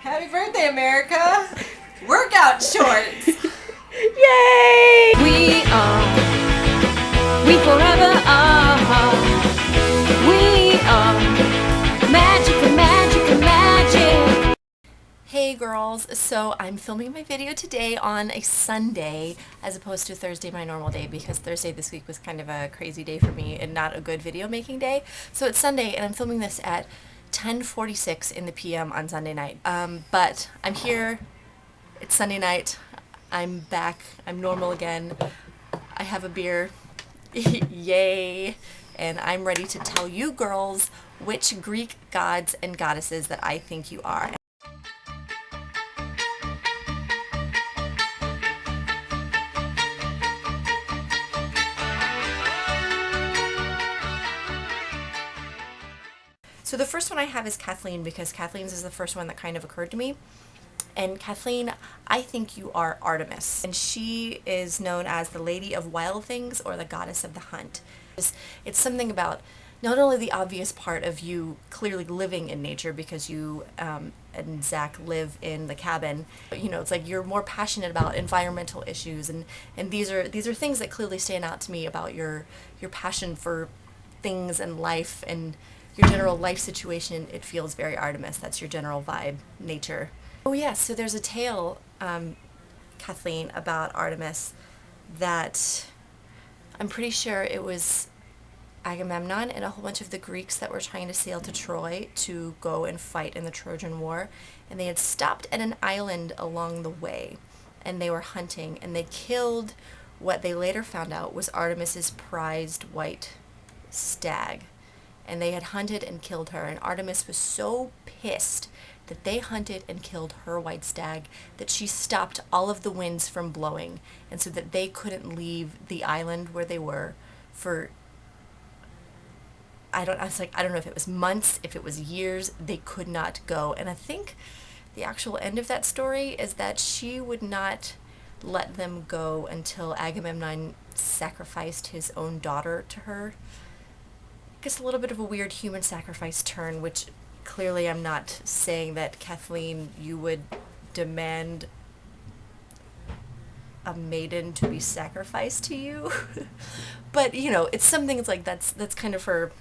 Happy birthday, America! Workout shorts! Yay! We forever are. We are magic, magic, magic. Hey girls, so I'm filming my video today on a Sunday as opposed to Thursday, my normal day, because Thursday this week was kind of a crazy day for me and not a good video making day. So it's Sunday and I'm filming this at 10:46 in the PM on Sunday night. But I'm here, it's Sunday night, I'm back, I'm normal again, I have a beer, yay, and I'm ready to tell you girls which Greek gods and goddesses that I think you are. So the first one I have is Kathleen, because Kathleen's is the first one that kind of occurred to me. And Kathleen, I think you are Artemis. And she is known as the Lady of Wild Things or the Goddess of the Hunt. It's something about not only the obvious part of you clearly living in nature because you and Zach live in the cabin, but, you know, it's like you're more passionate about environmental issues, and these are things that clearly stand out to me about your passion for things and life and your general life situation. It feels very Artemis. That's your general vibe, nature. Oh yeah, so there's a tale, Kathleen, about Artemis that I'm pretty sure it was Agamemnon and a whole bunch of the Greeks that were trying to sail to Troy to go and fight in the Trojan War, and they had stopped at an island along the way, and they were hunting, and they killed what they later found out was Artemis's prized white stag. And they had hunted and killed her, and Artemis was so pissed that they hunted and killed her white stag that she stopped all of the winds from blowing, and so that they couldn't leave the island where they were for I don't know if it was months, if it was years, they could not go. And I think the actual end of that story is that she would not let them go until Agamemnon sacrificed his own daughter to her. It's a little bit of a weird human sacrifice turn, which clearly I'm not saying that, Kathleen, you would demand a maiden to be sacrificed to you. But, you know, it's something like that's kind of her,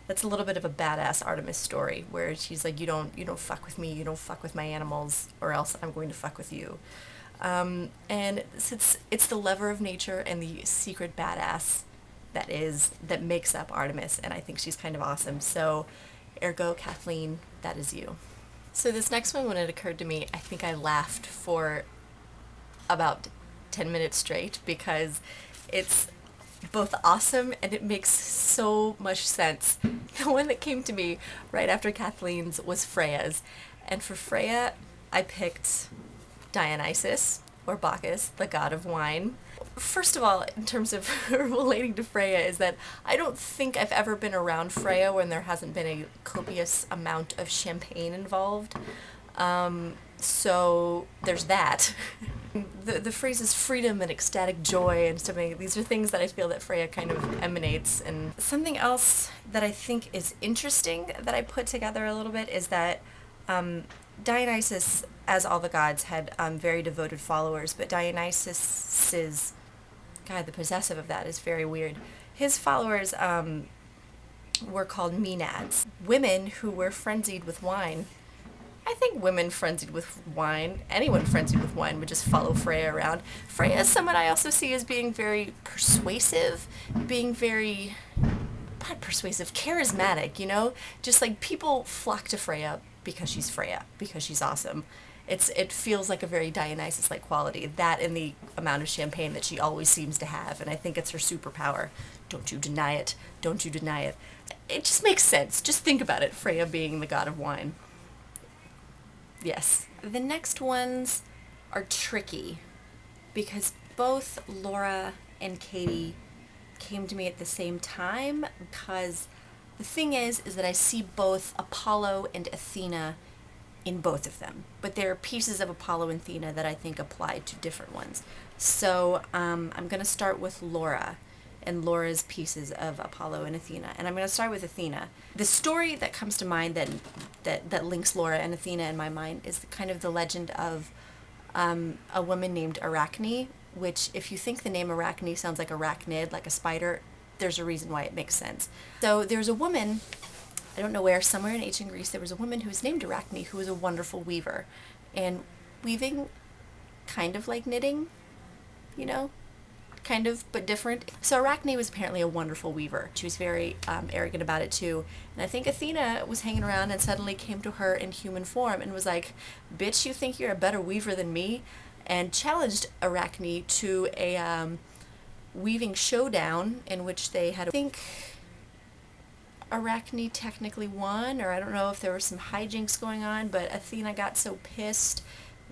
that's a little bit of a badass Artemis story where she's like, you don't fuck with me, you don't fuck with my animals, or else I'm going to fuck with you. And it's the lover of nature and the secret badass that makes up Artemis, and I think she's kind of awesome. So ergo, Kathleen, that is you. So this next one, when it occurred to me, I think I laughed for about 10 minutes straight because it's both awesome and it makes so much sense. The one that came to me right after Kathleen's was Freya's, and for Freya I picked Dionysus, or Bacchus, the god of wine. First of all, in terms of relating to Freya, is that I don't think I've ever been around Freya when there hasn't been a copious amount of champagne involved. So there's that. The phrases freedom and ecstatic joy and stuff, these are things that I feel that Freya kind of emanates. And something else that I think is interesting that I put together a little bit is that Dionysus, as all the gods, had very devoted followers, but Dionysus's, God, the possessive of that is very weird. His followers were called Maenads, women who were frenzied with wine. I think women frenzied with wine, anyone frenzied with wine, would just follow Freya around. Freya is someone I also see as being very persuasive, being very, not persuasive, charismatic, you know? Just like people flock to Freya because she's Freya, because she's awesome. It feels like a very Dionysus-like quality, that and the amount of champagne that she always seems to have, and I think it's her superpower. Don't you deny it. Don't you deny it. It just makes sense. Just think about it, Freya being the god of wine. Yes. The next ones are tricky because both Laura and Katie came to me at the same time, because the thing is that I see both Apollo and Athena in both of them, but there are pieces of Apollo and Athena that I think apply to different ones. So I'm going to start with Laura, and Laura's pieces of Apollo and Athena. And I'm going to start with Athena. The story that comes to mind that links Laura and Athena in my mind is kind of the legend of a woman named Arachne, which if you think the name Arachne sounds like arachnid, like a spider, there's a reason why it makes sense. So there's a woman, I don't know where, somewhere in ancient Greece, there was a woman who was named Arachne who was a wonderful weaver. And weaving, kind of like knitting, you know? Kind of, but different. So Arachne was apparently a wonderful weaver. She was very arrogant about it too. And I think Athena was hanging around and suddenly came to her in human form and was like, bitch, you think you're a better weaver than me? And challenged Arachne to a weaving showdown in which they had, I think Arachne technically won, or I don't know if there was some hijinks going on, but Athena got so pissed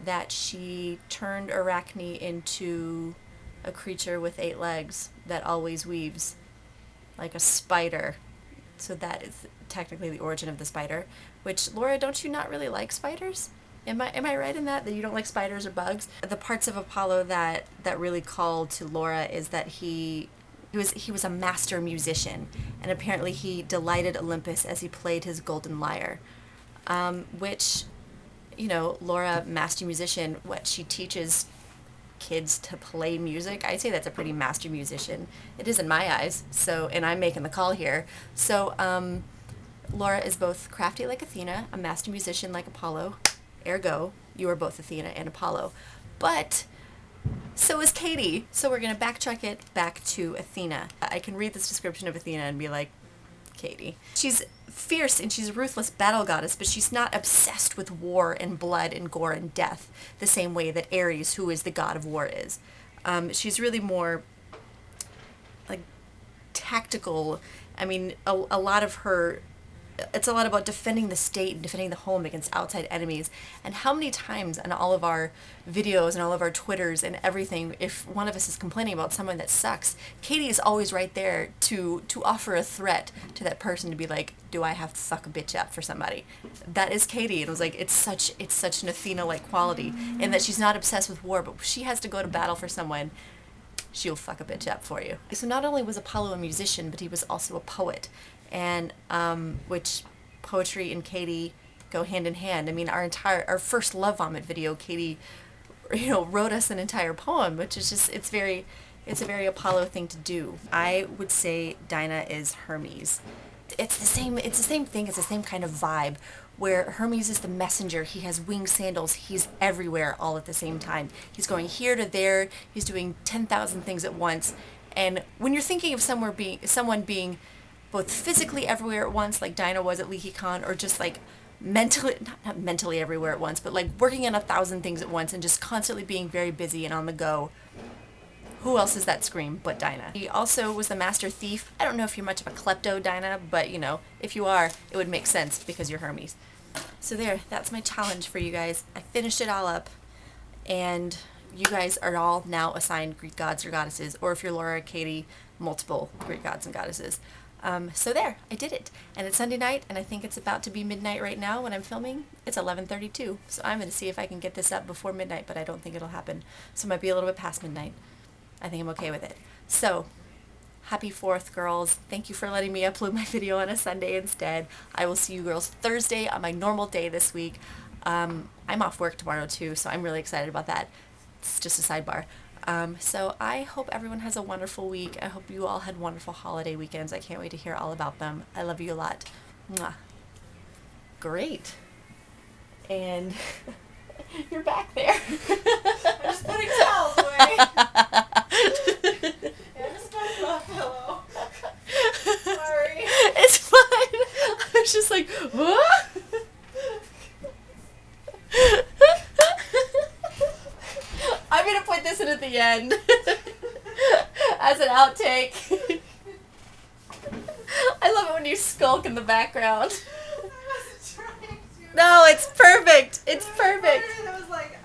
that she turned Arachne into a creature with 8 legs that always weaves, like a spider. So that is technically the origin of the spider. Which, Laura, don't you not really like spiders? Am I right in that you don't like spiders or bugs? The parts of Apollo that really called to Laura is that he was a master musician, and apparently he delighted Olympus as he played his golden lyre, which, you know, Laura, master musician, what she teaches kids to play music. I'd say that's a pretty master musician. It is in my eyes. So, and I'm making the call here. So, Laura is both crafty like Athena, a master musician like Apollo. Ergo, you are both Athena and Apollo. But so is Katie. So we're going to backtrack it back to Athena. I can read this description of Athena and be like, Katie. She's fierce and she's a ruthless battle goddess, but she's not obsessed with war and blood and gore and death the same way that Ares, who is the god of war, is. She's really more like tactical. I mean, a lot of her, it's a lot about defending the state and defending the home against outside enemies. And how many times in all of our videos and all of our Twitters and everything, if one of us is complaining about someone that sucks, Katie is always right there to offer a threat to that person, to be like, do I have to fuck a bitch up for somebody? That is Katie. And it was like, it's such an Athena-like quality, in that she's not obsessed with war, but if she has to go to battle for someone, she'll fuck a bitch up for you. So not only was Apollo a musician, but he was also a poet. And which poetry and Katie go hand in hand. I mean, our first Love Vomit video, Katie, you know, wrote us an entire poem, which is just, it's a very Apollo thing to do. I would say Dinah is Hermes. It's the same thing. It's the same kind of vibe, where Hermes is the messenger. He has winged sandals. He's everywhere all at the same time. He's going here to there. He's doing 10,000 things at once. And when you're thinking of someone being both physically everywhere at once, like Dinah was at LeakyCon, or just like mentally, not mentally everywhere at once, but like working on 1,000 things at once and just constantly being very busy and on the go. Who else is that scream but Dinah? He also was the master thief. I don't know if you're much of a klepto, Dinah, but you know, if you are, it would make sense because you're Hermes. So there, that's my challenge for you guys. I finished it all up, and you guys are all now assigned Greek gods or goddesses, or if you're Laura or Katie, multiple Greek gods and goddesses. So there, I did it. And it's Sunday night, and I think it's about to be midnight right now when I'm filming. It's 11:32, so I'm going to see if I can get this up before midnight, but I don't think it'll happen. So it might be a little bit past midnight. I think I'm okay with it. So, happy 4th, girls. Thank you for letting me upload my video on a Sunday instead. I will see you girls Thursday on my normal day this week. I'm off work tomorrow too, so I'm really excited about that. It's just a sidebar. So I hope everyone has a wonderful week. I hope you all had wonderful holiday weekends. I can't wait to hear all about them. I love you a lot. Mwah. Great. And you're back there. I'm just putting towels away. Yeah, just put it on a pillow. Sorry. It's fine. I was just like, what? I'm going to put this in at the end as an outtake. I love it when you skulk in the background. I wasn't trying to. No, it's perfect. It's perfect. I was like,